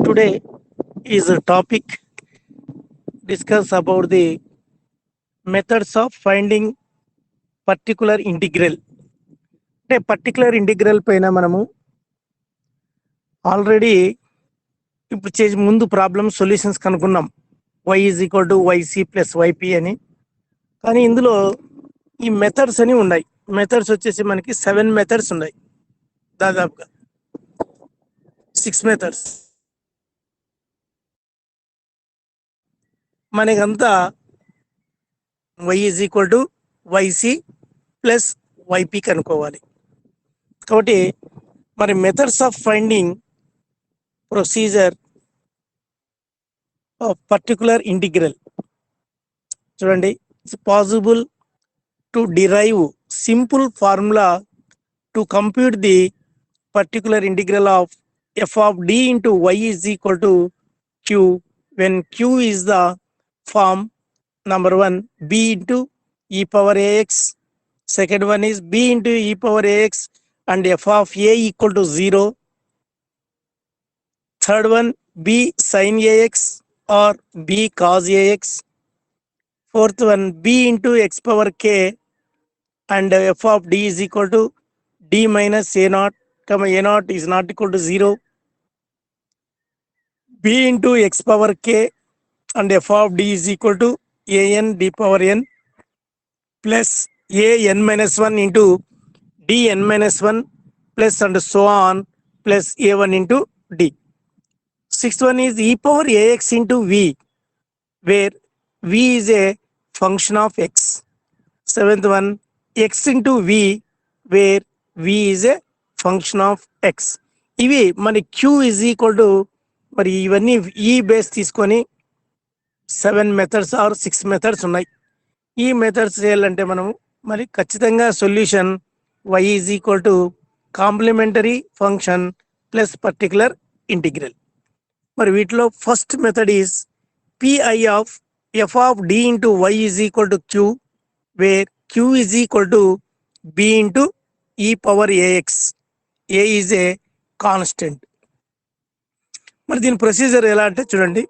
Today is a topic discuss about the methods of finding particular integral. అంటే particular integral పైన మనము already ఇప్పుడు చేసి ముందు ప్రాబ్లమ్ సొల్యూషన్స్ కనుక్కున్నాం. y is equal to Y C plus Y P అని. కానీ ఇందులో ఈ మెథడ్స్ అని ఉన్నాయి. మెథడ్స్ వచ్చేసి మనకి 7 మెథడ్స్ ఉన్నాయి, దాదాపుగా 6 మెథడ్స్. మనకంతా y is equal to Y C plus Y P కనుక్కోవాలి. కాబట్టి మరి methods of finding procedure of particular integral చూడండి. It's possible to derive simple formula to compute the particular integral of f of d into y is equal to q when q is the form number 1 b into e power ax, second one is b into e power ax and f of a equal to 0, third one b sin ax or b cos ax, fourth one b into x power k and f of d is equal to d minus a naught, a naught is not equal to 0, b into x power k and f of d is equal to a n d power n plus a n minus 1 into d n minus 1 plus and so on plus a1 into d. Sixth one is e power ax into v, where v is a function of x. Seventh one x into v, where v is a function of X. ఇవి మన queue is equal to మరి ఇవన్నీ ఈ base తీసుకొని 7 methods are 6 methods ఉన్నాయి. ఈ methods చేయాలంటే మనము మరి ఖచ్చితంగా solution y is equal to complementary function plus particular integral. మరి వీటిలో first method is PI of F of D into Y is equal to Q, where Q is equal to B into ఈ power A X. A is a constant. మరి దీని procedure ఎలా అంటే చూడండి.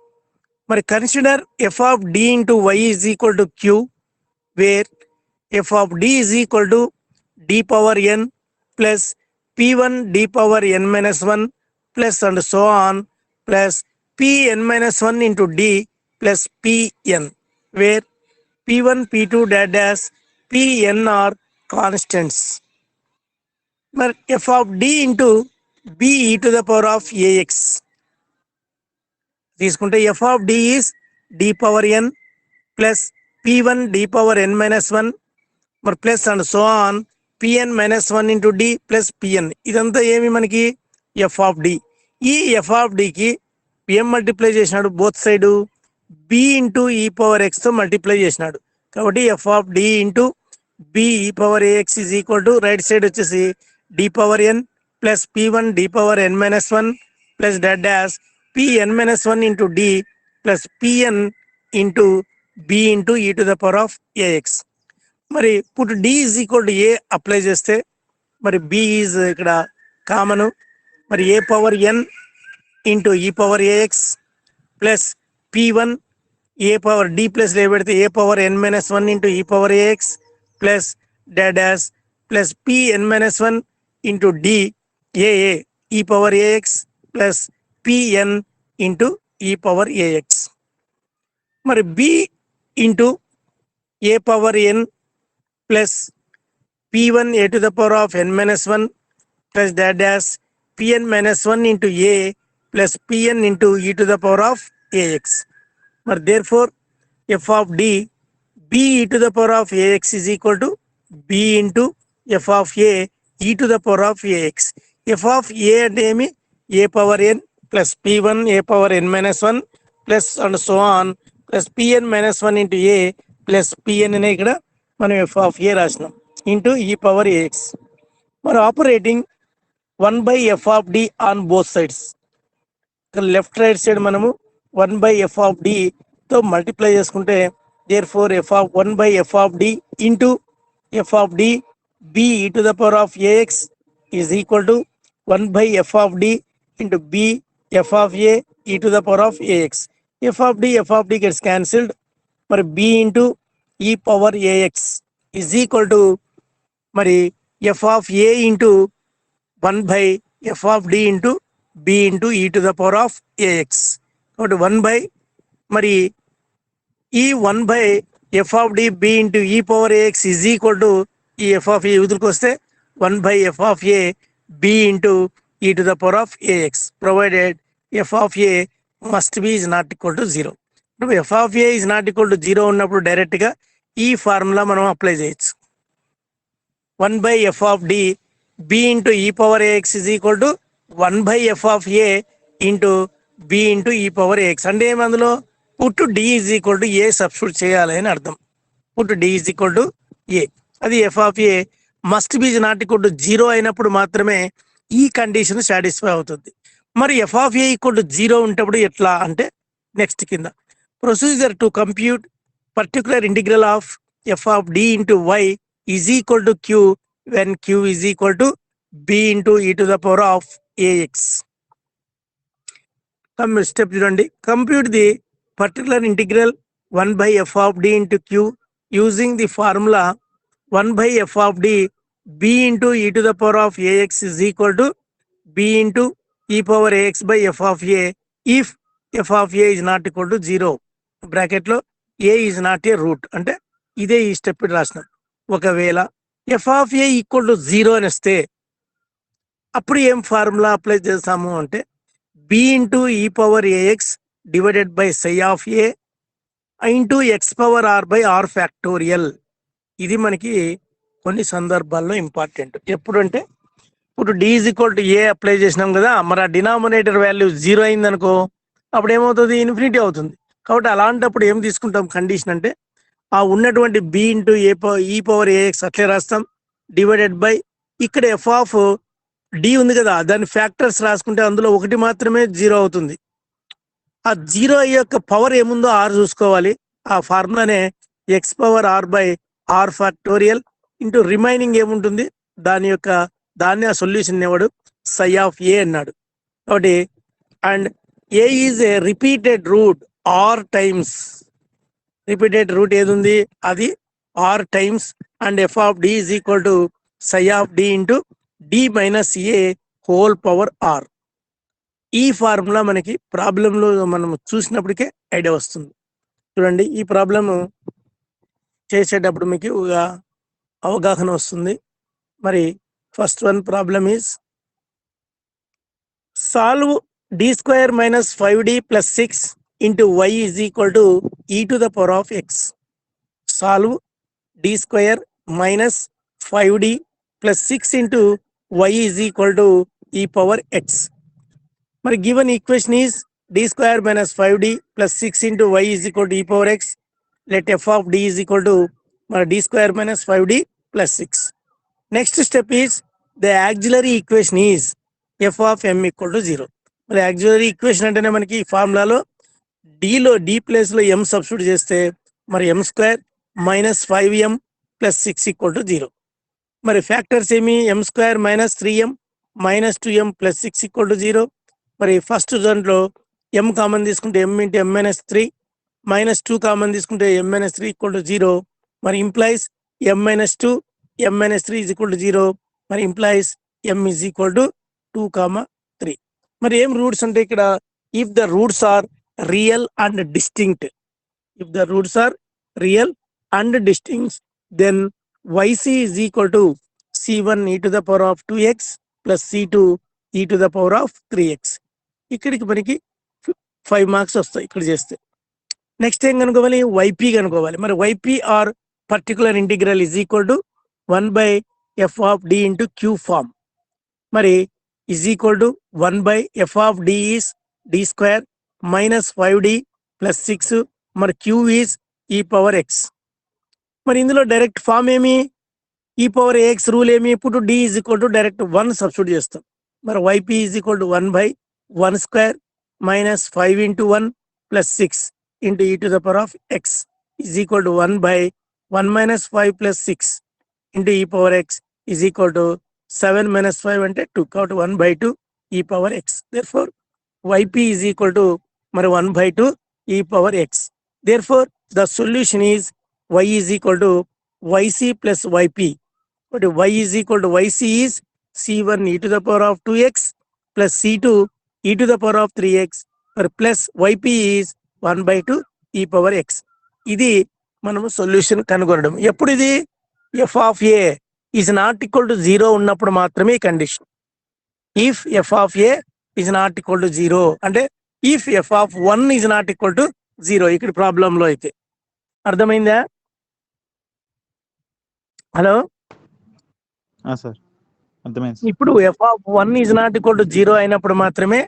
మరి consider F of D into Y is equal to Q, where F of D is equal to D power N plus p1 d power n minus 1 plus and so on plus pn minus 1 into d plus pn, where p1 p2 dash pn are constants. But f of d into b e to the power of ax. తీసుకుంటే f of d is d power n plus p1 d power n minus 1 మరి plus and so on pn minus 1 into d plus pn. ఇదంతా ఏమి మనకి f of d. ఈ f of d కి ఏం multiply చేసినాడు, both side b into ఈ power X తో మల్టిప్లై చేసినాడు. కాబట్టి f of d into b e power ax is equal to right side వచ్చేసి d power n plus p1 d power n minus 1 plus dash pn minus 1 into d plus pn into b into e to the power of ax. మరి put d is equal to A apply చేస్తే మరి b is ఇక్కడ common. మరి ఏ power n into ఈ power ax plus p1 ఏ power d plus లే పెడితే ఏ power n minus 1 into ఈ power ax plus dash plus pn minus 1 into d ఏ ఈ power ax plus pn into ఈ power ax. మరి b into A power n plus p1 a to the power of n minus 1 plus dash pn minus 1 into a plus pn into e to the power of ax. But therefore f of d b e to the power of ax is equal to b into f of a e to the power of ax. f of a అంటే ఏమి a power n plus p1 a power n minus 1 plus and so on plus pn minus 1 into a plus pn అనే ఇక్కడ మనం f of a రాసినాం into ఈ power ax. మరి operating 1 by f of d on both sides. ఇక్కడ left right side మనము 1 by f of d తో multiply చేసుకుంటే therefore f of 1 by f of d into f of d b e to the power of ax is equal to 1 by f of d into b f of a e to the power of ax. F of d gets cancelled. మరి b into e power ax is equal to మరి f of a into 1 by f of d into b into e to the power of ax. కాబట్టి 1 by మరి ఈ 1 by f of d b into e power ax is equal to ఈ f of a వదులుకు వస్తే 1 by f of a b into e to the power of ax provided f of a must be is not equal to 0. ఇప్పుడు f of a is not equal to 0 ఉన్నప్పుడు direct గా ఈ formula మనం apply చేయొచ్చు. 1 by f of d b into e power ax is equal to 1 by f of a into b into e power ax. అంటే ఏమి అందులో put d is equal to a substitute చేయాలి అని అర్థం. Put d is equal to a. అది f of a must be is not equal to 0 అయినప్పుడు మాత్రమే ఈ కండిషన్ సాటిస్ఫై అవుతుంది. మరి f of a equal to 0 ఉంటప్పుడు ఎట్లా అంటే నెక్స్ట్ కింద procedure to compute particular integral of f of d into y is equal to q when q is equal to b into e to the power of ax. Step చూడండి. Compute the particular integral 1 by f of d into q using the formula 1 by f of d b into e to the power of ax is equal to b into e power ax by f of a if f of a is not equal to 0. Bracket లో a is not a root. అంటే ఇదే ఈ step రాసినాం. ఒకవేళ f of a equal to 0 అని వస్తే అప్పుడు ఏం formula apply చేస్తాము అంటే b into e power ax divided by psi of a into x power r by r factorial. ఇది మనకి కొన్ని సందర్భాల్లో ఇంపార్టెంట్. ఎప్పుడు అంటే ఇప్పుడు d is equal to a apply చేసినాం కదా, మరి ఆ డినామినేటర్ వాల్యూ 0 అయింది అనుకో అప్పుడు ఏమవుతుంది, ఇన్ఫినిటీ అవుతుంది. కాబట్టి అలాంటప్పుడు ఏం తీసుకుంటాం కండిషన్ అంటే ఆ ఉన్నటువంటి b into e power ax అట్లే రాస్తాం డివైడెడ్ బై ఇక్కడ f ఆఫ్ d ఉంది కదా దాని ఫ్యాక్టర్స్ రాసుకుంటే అందులో ఒకటి మాత్రమే 0 అవుతుంది. ఆ 0 యొక్క పవర్ ఏముందో r చూసుకోవాలి. ఆ ఫార్ములానే x power r by r factorial into remaining ఏముంటుంది దాన్ని ఆ సొల్యూషన్ ఇవ్వడు సై ఆఫ్ ఏ అన్నాడు. కాబట్టి and a is a repeated root r times, repeated root ఏది ఉంది అది r times and f of D is equal to psi of D into d minus a whole power r. ఈ formula మనకి ప్రాబ్లంలో మనం చూసినప్పటికే idea వస్తుంది. చూడండి ఈ ప్రాబ్లమ్ చేసేటప్పుడు మీకు ఒక అవగాహన వస్తుంది. మరి first one problem is solve D square minus 5d plus 6 into Y is equal to E to the power of X. Solve D square minus 5d plus 6 into Y is equal to E power X. మరి given equation is d square minus 5d plus 6 into y is equal to e power x. Let f of d is equal to d square minus 5d plus 6. Next step is the auxiliary equation is f of m equal to 0. మరి auxiliary equation అంటేనే మనకి ఫార్ములాలో d place లో m substitute చేస్తే మరి m square minus 5m plus 6 equal to 0. మరి factors ఏమి m square minus 3m minus 2m plus 6 equal to 0. మరి first దాంట్లో m కామన్ తీసుకుంటే m into m minus 3 minus 2 common తీసుకుంటే m మైనస్ 3 ఈక్వల్ టు 0. మరి implies m minus 2 m minus 3 is equal to 0. మరి implies m is equal to 2,3. మరి ఏం roots అంటే ఇక్కడ if the roots are real and distinct, if the roots are real and distinct then yc is equal to c1 e to the power of 2x plus c2 e to the power of 3x. ఇక్కడికి మనకి 5 marks వస్తాయి ఇక్కడ చేస్తే. Next ఏం కనుక్కోవాలి, Y P కనుక్కోవాలి. మరి Y P or particular integral is equal to 1 by F of D into Q form. మరి is equal to 1 by F of D is D square minus 5d plus 6 మరి Q is E power X. మరి ఇందులో direct form ఏమి ఈ power X rule ఏమి, ఇప్పుడు d is equal to direct 1 substitute చేస్తాం. మరి y p is equal to 1 by 1 square minus 5 into 1 plus 6 into e to the power of x is equal to 1 by 1 minus 5 plus 6 into e power x is equal to 7 minus 5 and 2. Count 1 by 2 e power x. Therefore, yp is equal to మరి 1/2 e power x. Therefore the solution is y is equal to yc plus yp. But y is equal to yc is c1 e to the power of 2x plus c2 e to the power of 3x or plus yp is 1/2 e power x. ఇది మనము solution కనుగొనడం. ఎప్పుడు ఇది f of a is not equal to 0 ఉన్నప్పుడు మాత్రమే ఈ condition. If f of a is not equal to 0 అంటే if f of 1 is not equal to 0 ఇక్కడ ప్రాబ్లంలో అయితే. అర్థమైందా? హలో, సార్ అర్థమైంది. ఇప్పుడు f of 1 is not equal to 0 అయినప్పుడు మాత్రమే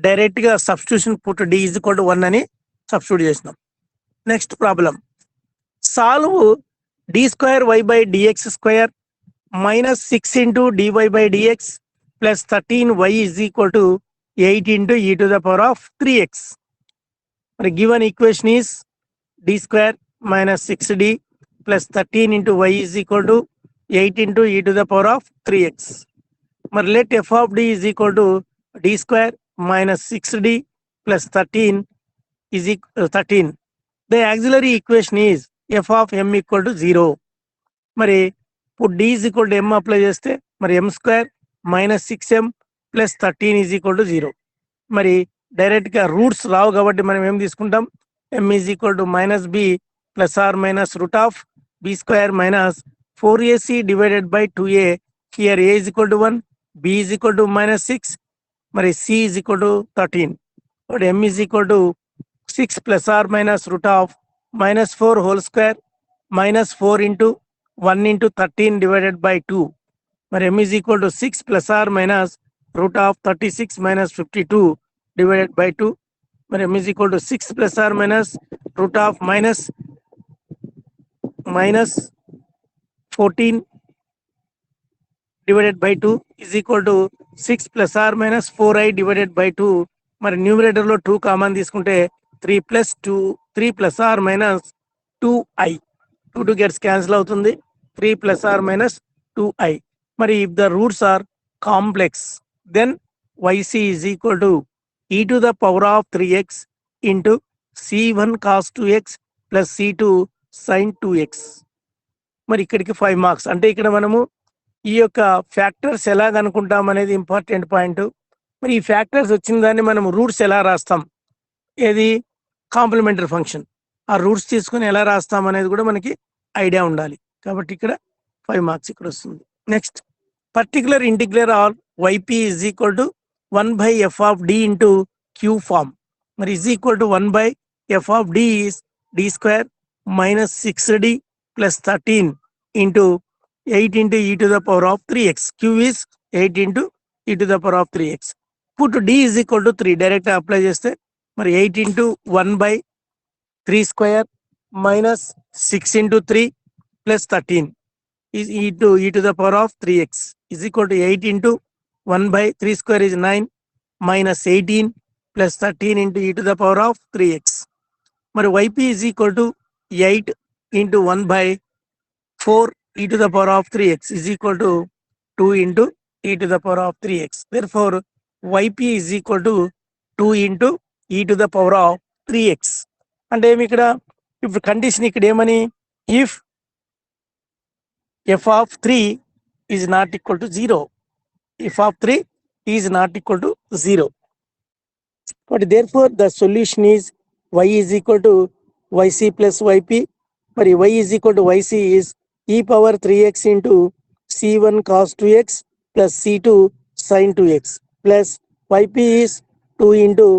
డైరెక్ట్ గా substitution put d is equal to 1 అని సబ్స్టిట్యూట్ చేసినాం. Next problem, solve d square y by dx square minus 6 into dy by dx plus 13y is equal to 8 into e to the power of 3x. మరి given equation is d square minus 6d plus 13 into y is equal to 8 into e to the power of 3x. మరి let f of d is equal to d square minus 6d plus 13 is equal 13. The auxiliary equation is f of m equal to 0. మరి ఇప్పుడు d is equal to m apply చేస్తే మరి m square minus 6m plus 13 is equal to 0. మరి direct గా roots రావు కాబట్టి మనం ఏం తీసుకుంటాం, m is equal to minus b plus or minus root of b square minus 4ac divided by 2a. Here a is equal to 1, b is equal to minus 6, మరి c is equal to 13. But m is equal to 6 plus or minus root of minus 4 whole square minus 4 into 1 into 13 divided by 2. మరి m is equal to 6 plus or minus root of 36 minus 52 divided by 2. మరి m is equal to 6 plus or minus root of minus 14 divided by 2 is equal to 6 plus or minus 4i divided by 2. మరి numerator లో 2 common తీసుకుంటే 3 plus or minus 2i. 2 gets cancel అవుతుంది, 3 plus or minus 2i. మరి if the roots are complex then yc is equal to e to the power of 3x into c1 cos 2x plus c2 sin 2x. మరి ఇక్కడికి 5 marks. అంటే ఇక్కడ మనము ఈ యొక్క factors ఎలా కనుక్కుంటాం అనేది ఇంపార్టెంట్ పాయింట్. మరి ఈ ఫ్యాక్టర్స్ వచ్చిన దాన్ని మనం రూట్స్ ఎలా రాస్తాం, ఏది కాంప్లిమెంటరీ ఫంక్షన్, ఆ రూట్స్ తీసుకుని ఎలా రాస్తాం అనేది కూడా మనకి ఐడియా ఉండాలి. కాబట్టి ఇక్కడ 5 మార్క్స్ ఇక్కడ వస్తుంది. Next, particular integral or yp is equal to 1/f of d into Q form. మరి is equal to 1/f of d is d square minus 6d plus 13 into 8 into e to the power of 3x. q is 8 into e to the power of 3x. Put d is equal to 3 direct apply చేస్తే మరి 8 into 1/3 square minus 6 into 3 plus 13 is e to the power of 3x is equal to 8 into 1/3 square is 9 minus 18 plus 13 into e to the power of 3x. మరి yp is equal to 8 into 1/4 e to the power of 3x is equal to 2 into e to the power of 3x. Therefore yp is equal to 2 into e to the power of 3x. అంటే ఏమి ఇక్కడ ఇప్పుడు condition ఇక్కడ ఏమని, if f of 3 is not equal to 0, f of 3 is not equal to 0. But therefore the solution is y is equal to yc plus yp. మరి y is equal to yc is e power 3x into c1 cos 2x plus c2 sin 2x plus yp is 2 into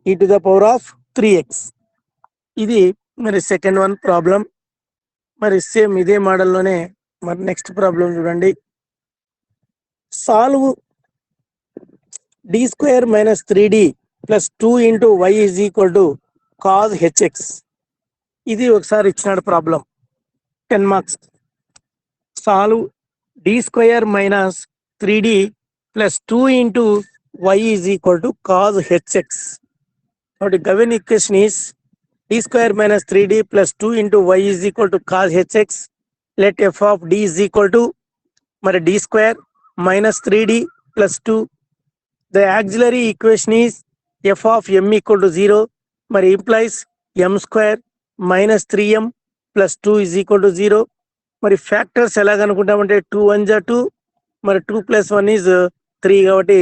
e to the power of 3x. ఇది మరి second one problem. మరి same ఇదే మోడల్లోనే మరి next problem చూడండి. Solve d square minus 3d plus 2 into y is equal to cause hx. ఇది ఒకసారి ఇచ్చినాడు problem, 10 marks. Solve d square minus 3d plus 2 into y is equal to cause hx. కాబట్టి given equation is d square minus 3d plus 2 into y is equal to cos hx. Let f of d is equal to మరి d square minus 3d plus 2. The auxiliary equation is F of M equal to 0 మరి implies M square minus 3m plus 2 is equal to 0. మరి factors ఎలాగనుకుంటామంటే 2 1 జా 2 మరి 2 plus 1 is 3 కాబట్టి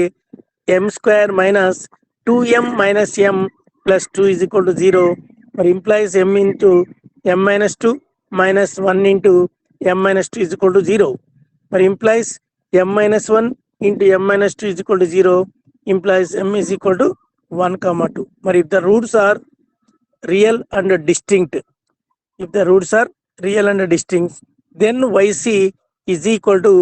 M square minus 2m minus m plus 2 is equal to 0 మరి implies m into m minus 2 minus 1 into m minus 2 is equal to 0 మరి implies m minus 1 into m minus 2 is equal to 0 implies m is equal to 1 comma 2. But if the roots are real and distinct, then yc is equal to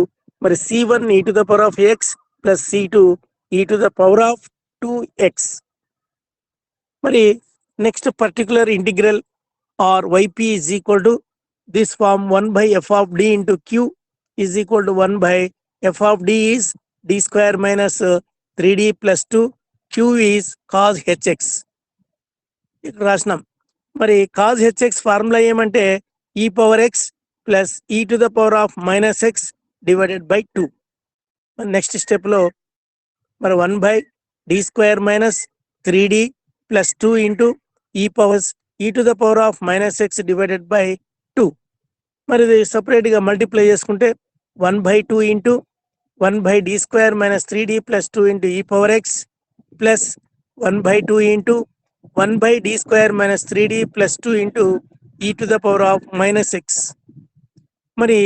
c1 e to the power of x plus c2 e to the power of 2x. But next particular integral or yp is equal to this form 1 by f of d into q is equal to 1 by f of d is d square minus 3d plus 2 q is cos hx. ఇక్కడ రాసినాం మరి cos hx formula ఏమంటే e power x plus e to the power of minus x divided by 2. Next స్టెప్లో మరి 1 by d square minus 3d plus 2 into e powers e to the power of minus x divided by 2. మరి ఇది సపరేట్గా multiply చేసుకుంటే 1 by 2 into 1 by d square minus 3d plus 2 into e power x plus 1 by 2 into 1 by d square minus 3d plus 2 into e to the power of minus x. మరి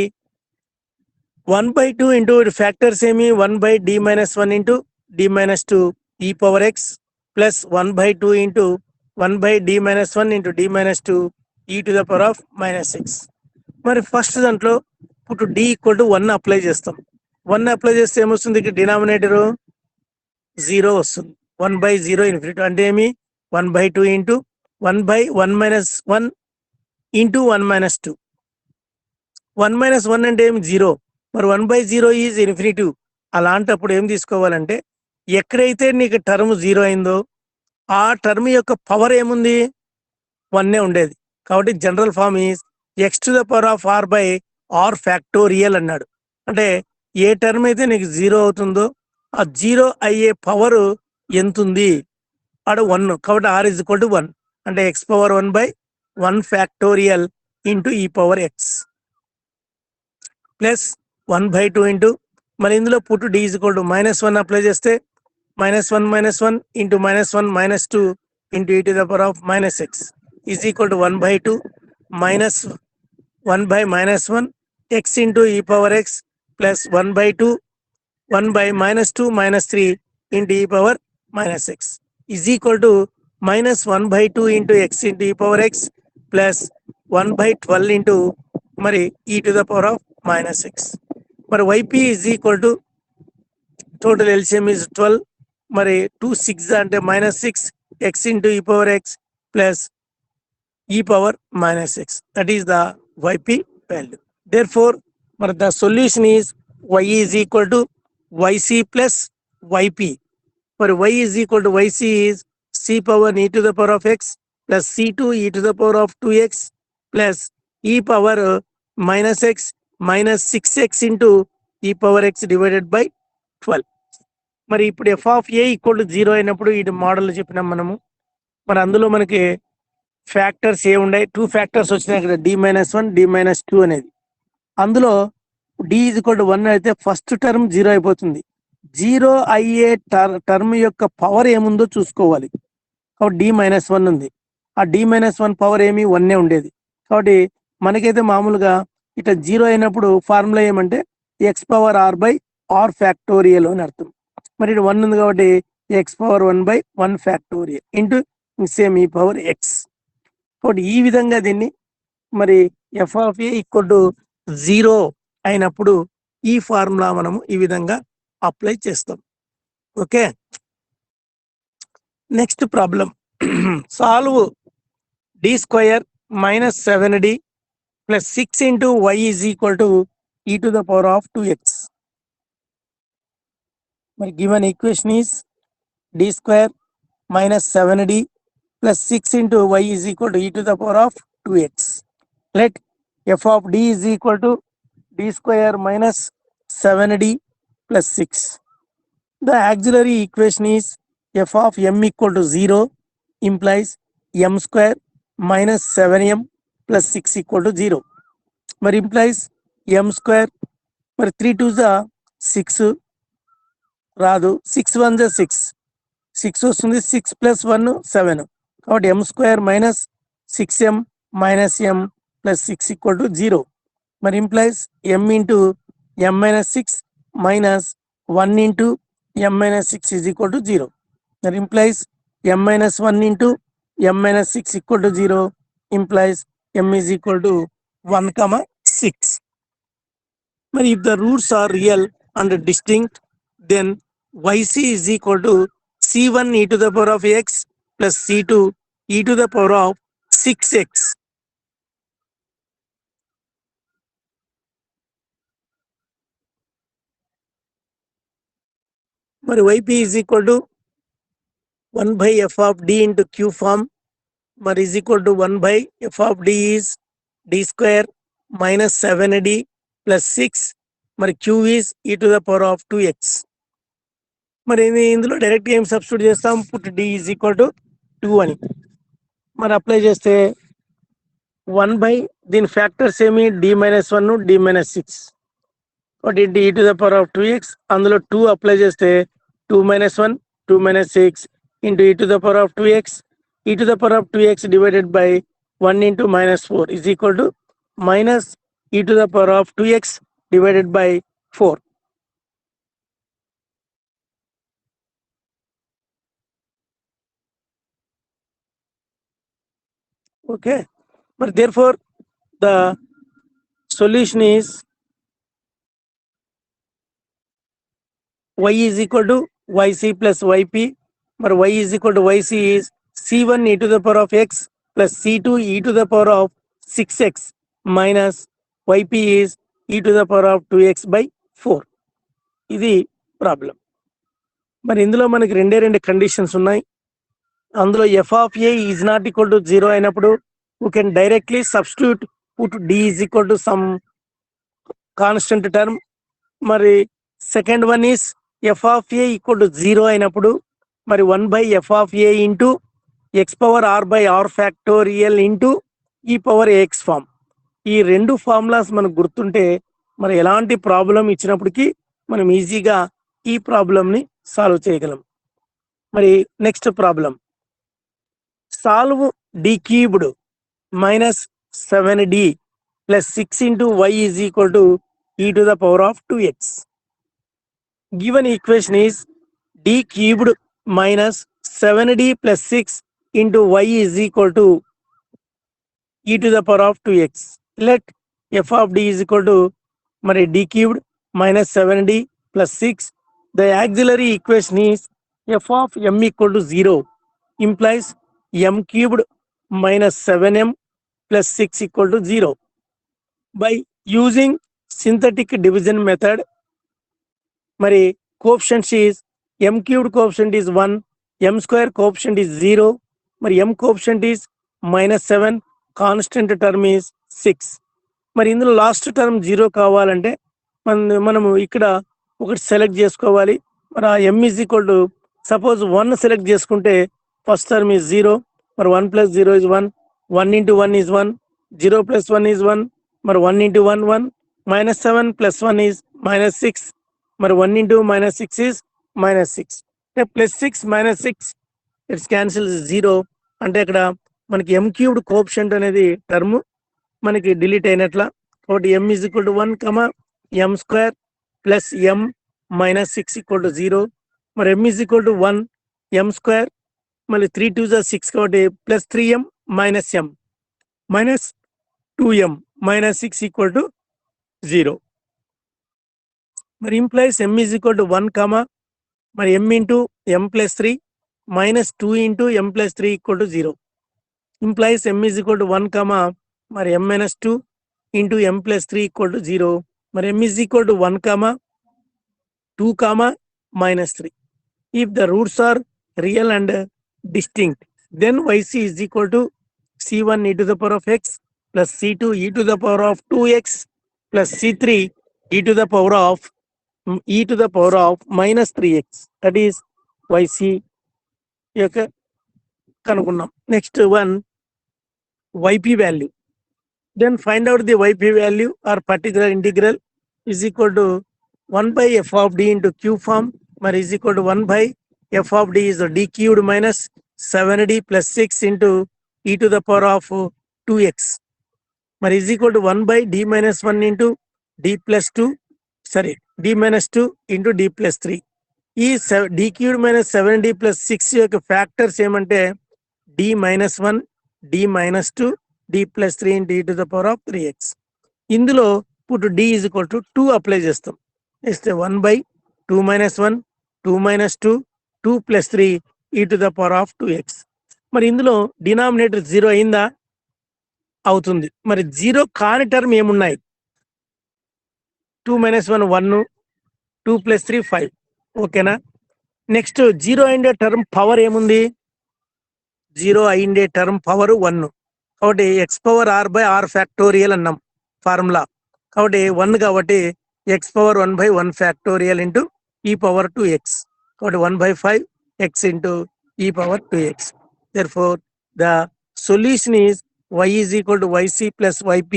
1 by 2 into factors ఏమి 1 by d minus 1 into d minus 2 e power x plus 1 by 2 into 1 by d minus 1 into d minus 2 e to the power of minus x. మరి first దాంట్లో ఇప్పుడు d equal to 1 apply చేస్తాం. 1 apply చేస్తే ఏమొస్తుంది ఇక్కడ denominator 0 వస్తుంది. 1 by 0 infinity అంటే ఏమి 1 by 2 into 1 by 1 minus 1 into 1 minus 2. 1 minus 1 అంటే ఏమి 0. మరి 1 by 0 ఈజ్ ఇన్ఫినిటీ. అలాంటప్పుడు ఏం తీసుకోవాలంటే ఎక్కడైతే నీకు టర్మ్ 0 అయిందో ఆ టర్మ్ యొక్క పవర్ ఏముంది 1 ఉండేది. కాబట్టి general form is x to the power of r by are factorial అన్నాడు. అంటే ఏ టర్మ్ అయితే నీకు 0 అవుతుందో ఆ 0 అయ్యే పవర్ ఎంత ఉంది ఆడ 1 కాబట్టి ఆర్ ఇజ్ ఈక్వల్ టు 1 అంటే X power 1 by 1 factorial into ఈ power X plus 1 by 2 into మరి ఇందులో put D is equal to -1 apply చేస్తే -1 into -1 -2 into E to the power of minus X is equal to 1 by 2 minus 1 by -1 x into e power x plus 1 by 2 1 by -2 -3 into e power minus x is equal to -1 by 2 into x into e power x plus 1 by 12 into మరి e to the power of minus x. మరి yp is equal to total LCM is 12 మరి 2 6 అంటే -6 x into e power x plus e power minus x. That is the yp value. Therefore, the solution is y is equal to yc plus yp. For y is equal to yc is c power e to the power of x plus c2 e to the power of 2x plus e power minus x minus 6x into e power x divided by 12. మరి ఇప్పుడు f of a equal to 0 అయినప్పుడు ఈ model చెప్పినాం మనము. మరి అందులో మనకి factors ఏ ఉన్నాయి 2 ఫ్యాక్టర్స్ వచ్చినాయి కదా d-1 d-2 అనేది. అందులో d ఈజ్ ఈక్వల్ టు 1 అయితే ఫస్ట్ టర్మ్ 0 అయిపోతుంది. 0 అయ్యే టర్మ్ యొక్క పవర్ ఏముందో చూసుకోవాలి. కాబట్టి d-1 ఉంది. ఆ d-1 పవర్ ఏమి 1 ఉండేది. కాబట్టి మనకైతే మామూలుగా ఇట్లా 0 అయినప్పుడు ఫార్ములా ఏమంటే X power are by are factorial అని అర్థం. మరి ఇటు 1 ఉంది కాబట్టి X power 1 by 1 factorial into same E power X. కాబట్టి ఈ విధంగా దీన్ని మరి F of A equal to 0 అయినప్పుడు ఈ ఫార్ములా మనము ఈ విధంగా అప్లై చేస్తాం. Okay, next problem solve D square minus 7d plus 6 into Y is equal to E to the power of 2x. మరి given equation is D square minus 7d plus 6 into y is equal to e to the power of 2x. Let f of d is equal to d square minus 7d plus 6. The auxiliary equation is f of m equal to 0 implies m square minus 7m plus 6 equal to 0. మరి implies m square మరి 3 2 6 రాదు 6 1 6 6 వస్తుంది 6 plus 1 7 కాబట్టి m square minus 6m minus m plus 6 equal to 0 మరి implies m into m minus 6 minus 1 into m minus 6 is equal to 0 మరి implies m minus 1 into m minus 6 equal to 0 implies m is equal to 1, 6. మరి if the roots are real and distinct, then yc is equal to c1 e to the power of x plus c2 e to the power of 6x. మరి yp is equal to 1 by f of d into q form మరి is equal to 1 by f of d is d square minus 7d plus 6 మరి q is e to the power of 2x. మరి ఇందులో direct ఏం substitute చేస్తాం put d is equal to 2 అని మరి apply చేస్తే 1 by దీని ఫ్యాక్టర్స్ ఏమి d మైనస్ 1 d మైనస్ 6 కాబట్టి e to the power of 2x అందులో 2 అప్లై చేస్తే 2 minus 1 2 minus 6 into e to the power of 2x e to the power of 2x divided by 1 into minus 4 is equal to minus e to the power of 2x divided by 4. Okay, but therefore the solution is y is equal to yc plus yp, but y is equal to yc is c1 e to the power of x plus c2 e to the power of 6x minus yp is e to the power of 2x by 4. ఇది problem. మరి ఇందులో మనకి రెండు conditions ఉన్నాయి. అందులో f of a is not equal to 0 అయినప్పుడు we can directly substitute put d is equal to some constant term. మరి second one is f of a equal to 0 అయినప్పుడు మరి 1 by f of a into x power r by r factorial into e power ax form. ఈ రెండు formulas మనకు గుర్తుంటే మరి ఎలాంటి problem ఇచ్చినప్పటికీ మనం ఈజీగా ఈ ప్రాబ్లంని సాల్వ్ చేయగలం. మరి next problem solve d cubed minus 7d plus 6 into y is equal to e to the power of 2x. Given equation is d cubed minus 7d plus 6 into y is equal to e to the power of 2x. Let f of d is equal to మరి d cubed minus 7d plus 6. The auxiliary equation is f of m equal to 0 implies m cubed minus 7m plus 6 equal to 0. By using synthetic division method, మరి coefficient is m cubed coefficient is 1, m square coefficient is 0, మరి m coefficient is minus 7, constant term is 6. మరి ఇందులో last term 0 కావాలంటే మనము ఇక్కడ ఒకటి select చేసుకోవాలి. మరి ఆ m is equal to suppose 1 select చేసుకుంటే ఫస్ట్ టర్మ్ is 0, మరి 1 plus 0 is 1, 1 into 1 is 1, 0 plus 1 is 1, మరి 1 into 1 1, minus 7 plus 1 is minus 6, మరి 1 into minus 6 is minus 6. అంటే ప్లస్ 6 మైనస్ 6 ఇట్స్ క్యాన్సిల్ 0 అంటే ఇక్కడ మనకి m క్యూబ్డ్ కోఎఫిషియంట్ అనేది term మనకి డిలీట్ అయినట్ల. కాబట్టి m is equal to 1, m square plus m minus 6 equal to 0. మరి m is equal to 1, m square మళ్ళీ 3 2 6 కాబట్టి plus 3m minus m minus 2m minus 6 equal to 0. మరి implies m is equal to 1, మరి m into m plus 3 minus 2 into m plus 3 equal to 0. Implies m is equal to 1, మరి m minus 2 into m plus 3 equal to 0. మరి m is equal to 1, 2, minus 3. If the roots are real and distinct, then yc is equal to c1 e to the power of x plus c2 e to the power of 2x plus c3 e to the power of minus 3x. That is yc ఈ యొక్క కనుక్కున్నాం. Next one Y P value. Then find out the yp value or particular integral is equal to 1 by f of d into q form, but is equal to 1 by f of d is d cubed minus 7d plus 6 into e to the power of 2x, but is equal to 1 by d minus 1 into d plus 2, sorry, d minus 2 into d plus 3. ఈ d cubed minus 7d plus 6 యొక్క factors ఏమంటే d minus 1, d minus 2, d plus 3 into e to the power of 3x. ఇందులో put d is equal to 2 apply చేస్తాం. ఇస్తే 1 by 2 minus 1, 2 minus 2, 2 plus 3 e to the power of 2x. మరి ఇందులో denominator 0 అయిందా? అవుతుంది. మరి 0 కాని టర్మ్ ఏమున్నాయి? 2 minus 1 1, 2 plus 3 5. ఓకేనా? నెక్స్ట్ 0 అయిండే టర్మ్ పవర్ ఏముంది? 0 అయిండే టర్మ్ పవర్ 1. కాబట్టి X power are by are factorial అన్నాం ఫార్ములా. కాబట్టి 1 కాబట్టి X power 1 by 1 factorial into ఈ పవర్ 2x. కాబట్టి 1 by 5 x ఇంటూ ఈ power 2x. Therefore, the solution is y is equal to yc plus yp.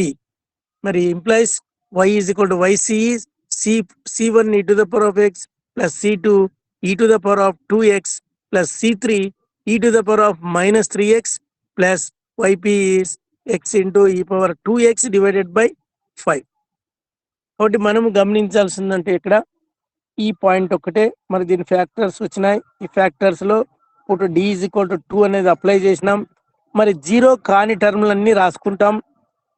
మరి implies y is equal to yc is c1 e to the power of x plus c2 e to the power of 2x plus c3 e to the power of minus 3x plus yp is x into e power 2x divided by 5. కాబట్టి మనం గమనించాల్సిందంటే ఇక్కడ ఈ point ఒకటే. మరి దీని factors వచ్చినాయి. ఈ factors లో ఇప్పుడు d is equal to 2 అనేది అప్లై చేసినాం. మరి 0 కాని టర్ములన్నీ రాసుకుంటాం.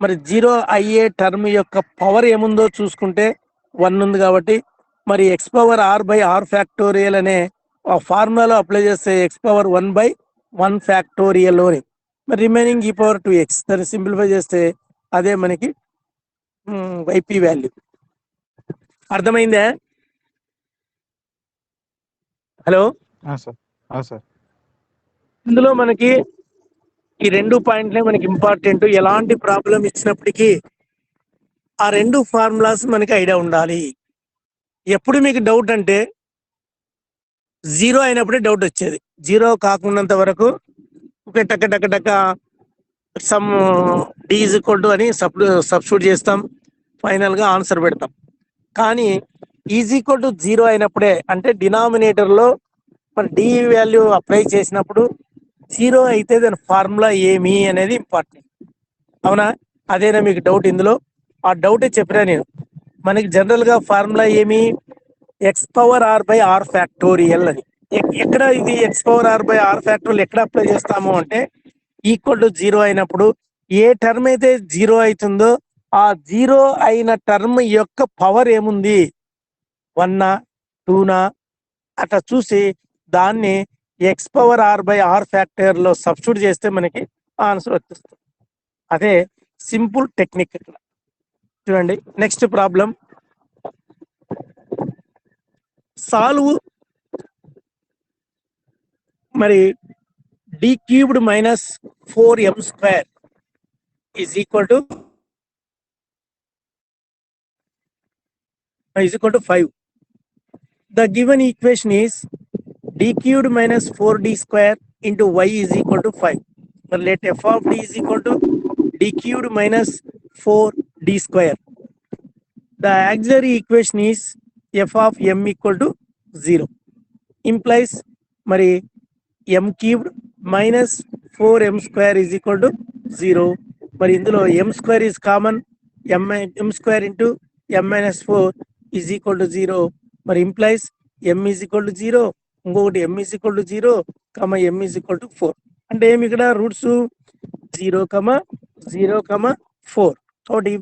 మరి 0 అయ్యే టర్మ్ యొక్క పవర్ ఏముందో చూసుకుంటే 1 ఉంది. కాబట్టి మరి x power are by are factorial అనే ఆ ఫార్ములాలో అప్లై చేస్తే ఎక్స్ పవర్ 1 by 1 ఫ్యాక్టోరియల్ లోని మరి రిమైనింగ్ ఈ పవర్ 2x దాన్ని సింప్లిఫై చేస్తే అదే మనకి వైపీ వాల్యూ. అర్థమైందా? Hello, sir. ఇందులో మనకి ఈ 2 పాయింట్లే మనకి ఇంపార్టెంట్. ఎలాంటి ప్రాబ్లం ఇచ్చినప్పటికీ ఆ 2 ఫార్ములాస్ మనకి ఐడియా ఉండాలి. ఎప్పుడు మీకు డౌట్ అంటే 0 అయినప్పుడే డౌట్ వచ్చేది. 0 కాకున్నంత వరకు టక్క some d is equal to అని సబ్స్టిట్యూట్ చేస్తాం, ఫైనల్ గా ఆన్సర్ పెడతాం. కానీ ఈజ్ ఈక్వల్ టు 0 అయినప్పుడే, అంటే డినామినేటర్ లో మరి d వాల్యూ అప్లై చేసినప్పుడు 0 అయితే దాని ఫార్ములా ఏమి అనేది ఇంపార్టెంట్. అవునా? అదేనా మీకు డౌట్? ఇందులో ఆ డౌటే చెప్పినా నేను. మనకి జనరల్ గా ఫార్ములా ఏమి? X power are by are factorial అని. ఎక్కడ ఇది x power are by are factorial ఎక్కడ అప్లై చేస్తాము అంటే ఈక్వల్ టు 0 అయినప్పుడు ఏ టర్మ్ అయితే 0 అవుతుందో ఆ 0 అయిన టర్మ్ యొక్క పవర్ ఏముంది, 1నా 2నా అట్లా చూసి దాన్ని x power are by r factor లో సబ్స్టిట్యూట్ చేస్తే మనకి ఆన్సర్ వచ్చేస్తుంది. అదే సింపుల్ టెక్నిక్. ఇక్కడ చూడండి, నెక్స్ట్ ప్రాబ్లం సాల్వ్. మరి d cubed minus 4m square is equal to 5. The given equation is d cubed minus 4d square into y is equal to 5. So let f of d is equal to d cubed minus 4d square. The auxiliary equation is f of m equal to 0. Implies మరి m cubed minus 4m square is equal to 0. మరి ఇందులో m square is common, m square into m minus 4 is equal to 0. మరి implies m is equal to 0, ఇంకొకటి m is equal to 0, m is equal to 4. అంటే ఏమి ఇక్కడ roots 0, 0, 4. కాబట్టి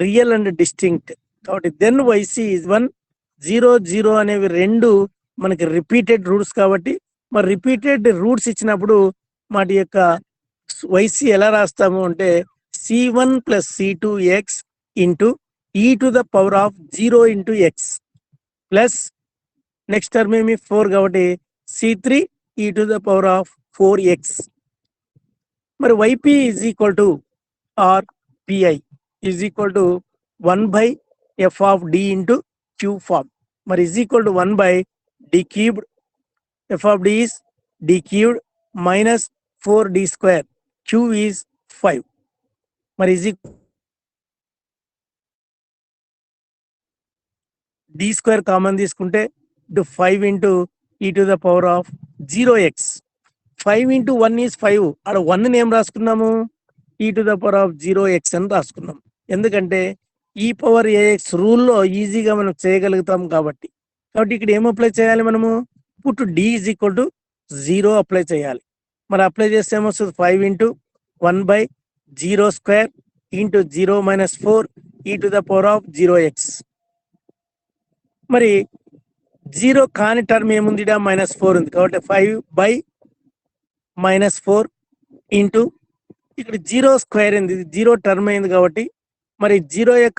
real and distinct. కాబట్టి then yc is 1, 0, 0 అనేవి రెండు మనకి రిపీటెడ్ రూట్స్. కాబట్టి మరి రిపీటెడ్ రూట్స్ ఇచ్చినప్పుడు వాటి యొక్క yc ఎలా రాస్తాము అంటే c1 plus c2x into e to the power of 0 into x plus next term ఏమి 4 కాబట్టి c3 e to the power of 4x. మరి yp is equal to or pi is equal to 1 by f of d into q form. మరి is equal to 1 by d cubed. F of d is d cubed minus 4d square. Q is 5. మరి is d square common తీసుకుంటే 5 into e to the power of 0x. 5 into 1 is 5. అక్కడ 1 ని ఏం రాసుకున్నాము, e to the power of 0x అని రాసుకున్నాం. ఎందుకంటే e power ax రూల్లో ఈజీగా మనం చేయగలుగుతాం కాబట్టి. కాబట్టి ఇక్కడ ఏం అప్లై చేయాలి మనము, put d is equal to 0 apply చేయాలి. మరి అప్లై చేస్తే ఏమొస్తుంది, 5 into 1 by 0 square into 0 minus 4 e to the power of 0x. మరి 0 కాని టర్మ్ ఏముంది, -4 ఉంది కాబట్టి 5 by -4 ఇంటూ ఇక్కడ 0 స్క్వేర్ అయింది, 0 టర్మ్ అయింది కాబట్టి మరి 0 యొక్క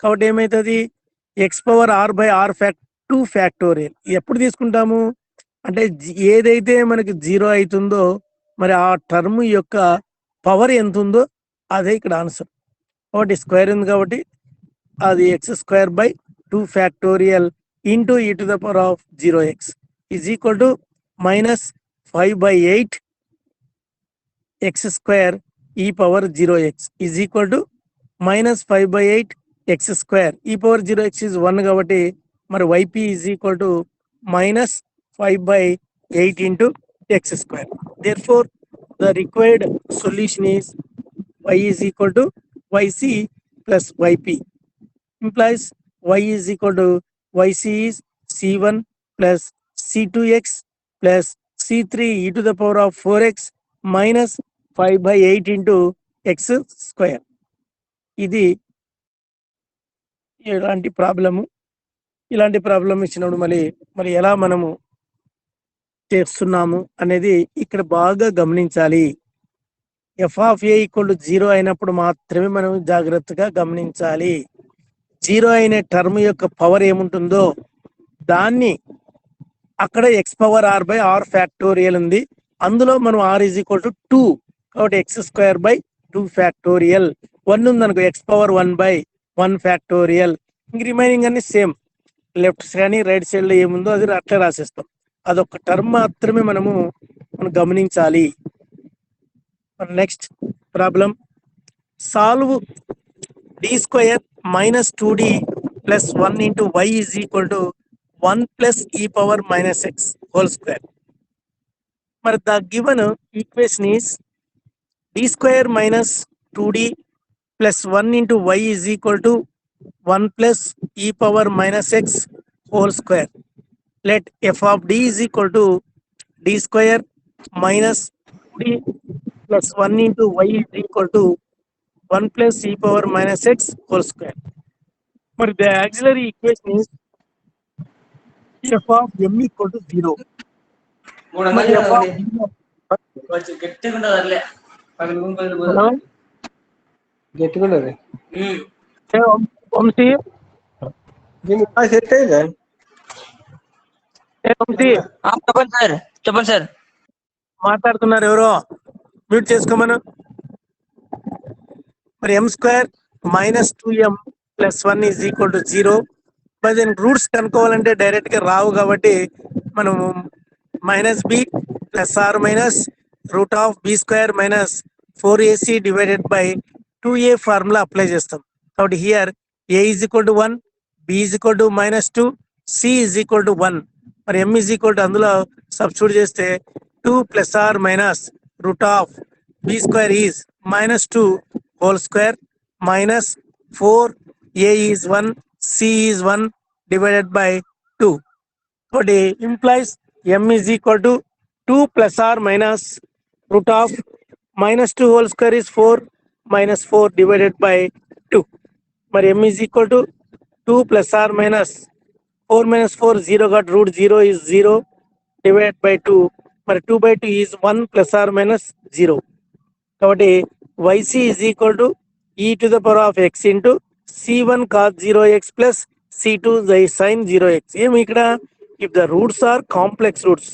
కాబట్టి ఏమవుతుంది, x power are by r 2 factorial. ఎప్పుడు తీసుకుంటాము అంటే ఏదైతే మనకి 0 అవుతుందో మరి ఆ టర్మ్ యొక్క పవర్ ఎంత ఉందో అదే ఇక్కడ ఆన్సర్. కాబట్టి స్క్వేర్ ఉంది కాబట్టి అది X square by 2 factorial into e to the power of 0x is equal to -5/8 x square e power 0x is equal to -5/8 x square e power 0x is 1 కాబట్టి మరి yp is equal to -5/8 into x square. Therefore the required solution is y is equal to yc plus yp, implies y is equal to yc is c1 plus c2x plus c3 e to the power of 4x minus 5/8 into x square. ఇది ఇలాంటి problem. ఇలాంటి problem ఇచ్చినప్పుడు మరి ఎలా మనము చేస్తున్నాము అనేది ఇక్కడ బాగా గమనించాలి. F of A equal to 0 అయినప్పుడు మాత్రమే మనం జాగ్రత్తగా గమనించాలి. 0 అయిన టర్మ్ యొక్క పవర్ ఏముంటుందో దాన్ని అక్కడ x power are by are factorial ఉంది, అందులో మనం ఆర్ ఈజ్ ఈక్వల్ టు 2 కాబట్టి ఎక్స్ స్క్వేర్ బై 2 ఫ్యాక్టోరియల్. 1 ఉంది అనుకో ఎక్స్ పవర్ 1 బై 1 ఫ్యాక్టోరియల్. ఇంక రిమైనింగ్ అన్ని సేమ్, లెఫ్ట్ కానీ రైట్ సైడ్ లో ఏముందో అది అట్లా రాసేస్తాం. అదొక టర్మ్ మాత్రమే మనం గమనించాలి. Next problem, solve d square minus 2d plus 1 into y is equal to 1 plus e power minus x whole square. మరి the given equation is d square minus 2d plus 1 into y is equal to 1 plus e power minus x whole square. Let f of d is equal to d square minus 2d plus 1 into y is equal to 1 plus e power minus x whole square. మరి the auxiliary equation is f of m equal to 0. మరి f of Vamsi చెప్పండి sir. మాట్లాడుతున్నారు ఎవరో, mute చేసుకోమను. మరి m square minus 2m plus 1 is equal to 0. మరి దీనికి roots కనుక్కోవాలంటే direct గా రావు కాబట్టి మనము minus b plus or minus root of b square minus 4ac divided by 2a formula apply చేస్తాం. కాబట్టి here a is equal to 1, b is equal to -2, c is equal to 1. మరి m is equal to అందులో substitute చేస్తే 2 plus or minus root of b square is -2 whole square minus 4, a is 1, c is 1 divided by 2. What implies m is equal to 2 plus or minus root of -2 whole square is 4 minus 4 divided by 2. But m is equal to 2 plus or minus 4 minus 4 0 got root 0 is 0 divided by 2. But 2 by 2 is 1 plus or minus 0. కాబట్టి yc is equal to e to the power of x into c1 cos 0x plus c2 sin 0x. ఏమి ఇక్కడ, if the roots are complex roots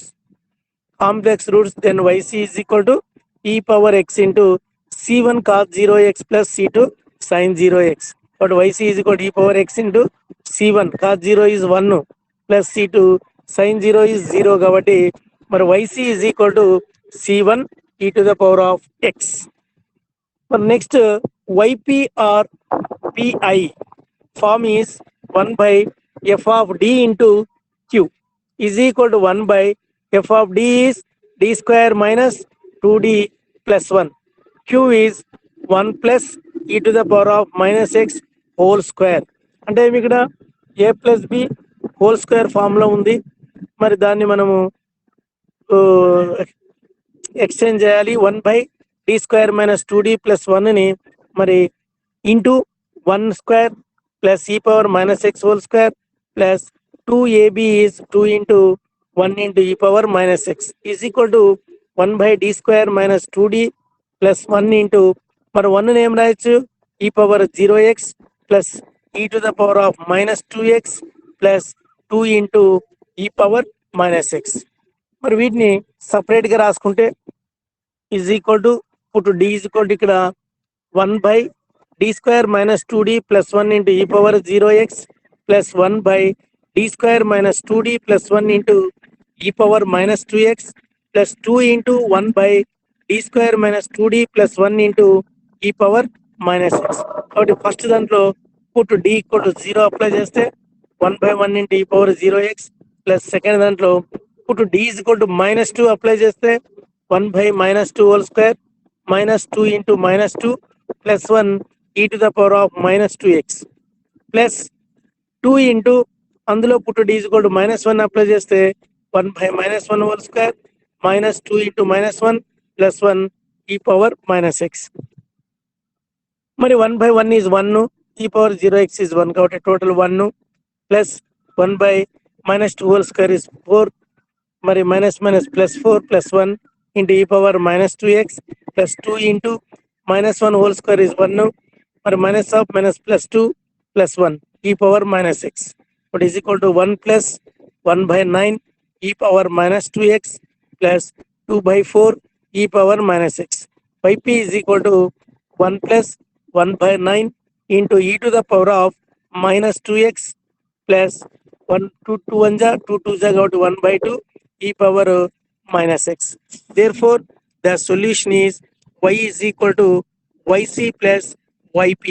then yc is equal to e power x into c1 cos 0x plus c2 sin 0x. But yc is equal to e power x into c1 cos 0 is 1 plus c2 sin 0 is 0 కాబట్టి మరి yc is equal to c1 e to the power of x. మరి next yp or pi form is 1 by f of d into q is equal to 1 by f of d is d square minus 2d plus 1. q is 1 plus e to the power of minus x whole square. అంటే ఇక్కడ a plus b whole square form లో ఉంది. మరి దాన్ని మనము exchange చేయాలి. 1 by d square minus 2d plus 1 ని మరి into 1 square plus e power minus x whole square plus 2ab is 2 into 1 into e power minus x is equal to 1 by d square minus 2d plus 1 into మరి 1 ని ఏం రాయొచ్చు e power 0x plus e to the power of minus 2x plus 2 into e power minus x. మరి వీటిని separate గా రాసుకుంటే is equal to put d is equal to ఇక్కడ 1 by d square minus 2d plus 1 into e power 0x plus 1 by d square minus 2d plus 1 into e power minus 2x plus 2 into 1 by d square minus 2d plus 1 into e power minus x. కాబట్టి first దాంట్లో put d equal to 0 apply చేస్తే 1 by 1 into e power 0x plus second దాంట్లో put d is equal to minus 2 apply చేస్తే 1 by minus 2 whole square minus 2 into minus 2 plus 1 e to the power of minus 2x plus 2 into అందులో పుట్టు d is equal to minus 1 apply చేస్తే 1 by minus 1 whole square minus 2 into minus 1 plus 1 e power minus x. మరి 1 by 1 is 1 e power 0x is 1 కాబట్టి total 1 plus 1 by minus 2 whole square is 4 మరి minus minus plus 4 plus 1 into e power minus 2x plus 2 into minus 1 whole square is 1 మరి minus of minus plus 2 plus 1 e power minus x what is equal to 1 plus 1 by 9 e power minus 2x plus 2 by 4 e power minus x. yp is equal to 1 plus 1 by 9 into e to the power of minus 2x plus 1 2 2 1 ja 2 2 ja కాబట్టి 1 by 2 e power minus x. Therefore, the solution is y is equal to yc plus yp.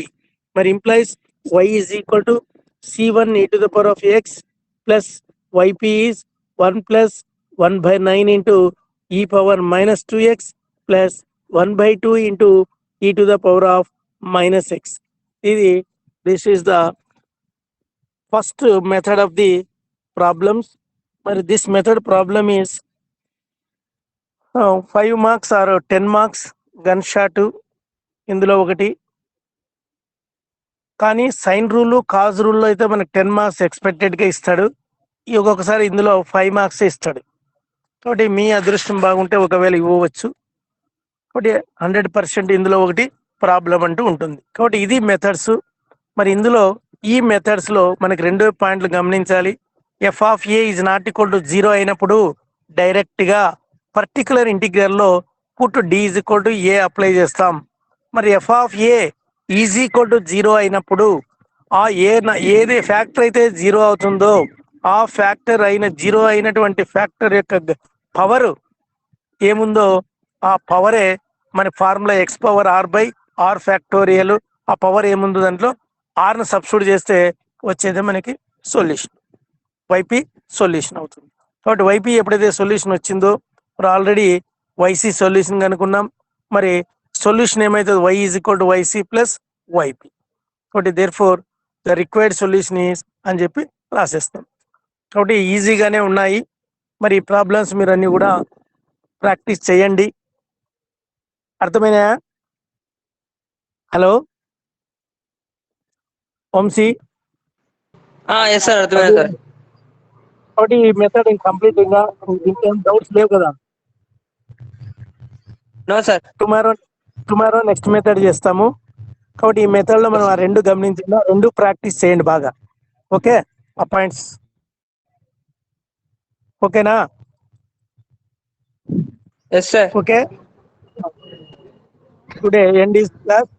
But implies y is equal to c1 e to the power of x plus yp is 1 plus 1 by 9 into e power minus 2x plus 1 by 2 into e to the power of minus x. This is the first method of the problems. But this method problem is 5 marks or 10 marks gun shot ఇందులో ఒకటి. కానీ sine rule cause రూల్లో అయితే మనకు 10 marks ఎక్స్పెక్టెడ్గా ఇస్తాడు. ఒక్కొక్కసారి ఇందులో 5 marks ఇస్తాడు. కాబట్టి మీ అదృష్టం బాగుంటే ఒకవేళ ఇవ్వవచ్చు. కాబట్టి 100% ఇందులో ఒకటి ప్రాబ్లం అంటూ ఉంటుంది. కాబట్టి ఇది మెథడ్స్. మరి ఇందులో ఈ మెథడ్స్లో మనకి 2 పాయింట్లు గమనించాలి. F of A is not equal to 0 అయినప్పుడు డైరెక్ట్గా పర్టికులర్ ఇంటిగ్రల్లో put D is equal to A apply చేస్తాం. మరి F of A is equal to 0 అయినప్పుడు ఆ ఏది ఫ్యాక్టర్ అయితే 0 అవుతుందో ఆ ఫ్యాక్టర్ అయిన 0 అయినటువంటి ఫ్యాక్టర్ యొక్క పవర్ ఏముందో ఆ పవరే మన formula x power are by are factorial. ఆ పవర్ ఏముందో దాంట్లో ఆర్ను సబ్స్టిట్యూట్ చేస్తే వచ్చేదే మనకి సొల్యూషన్, వైపీ సొల్యూషన్ అవుతుంది. కాబట్టి వైపీ ఎప్పుడైతే సొల్యూషన్ వచ్చిందో ఆల్రెడీ వైసీ సొల్యూషన్ కనుక్కున్నాం. మరి సొల్యూషన్ ఏమైతుంది Y is equal to Y C plus Y P. కాబట్టి therefore the required solution is అని చెప్పి రాసేస్తాం. కాబట్టి ఈజీగానే ఉన్నాయి. మరి ఈ ప్రాబ్లమ్స్ మీరు అన్ని కూడా ప్రాక్టీస్ చేయండి. అర్థమైనాయా? హలో వంశీ. ఎస్ సార్ అర్థమైంది సార్. కాబట్టి ఈ మెథడ్ కంప్లీట్ గా ఇంకేం డౌట్స్ లేవు కదా? No sir. Tomorrow next method చేస్తాము. కాబట్టి ఈ మెథడ్ లో మనం ఆ 2 గమనించాలి, 2 ప్రాక్టీస్ చేయండి బాగా. ఓకే, ఆ పాయింట్స్ ఓకేనా? Yes sir. Okay, today end is class.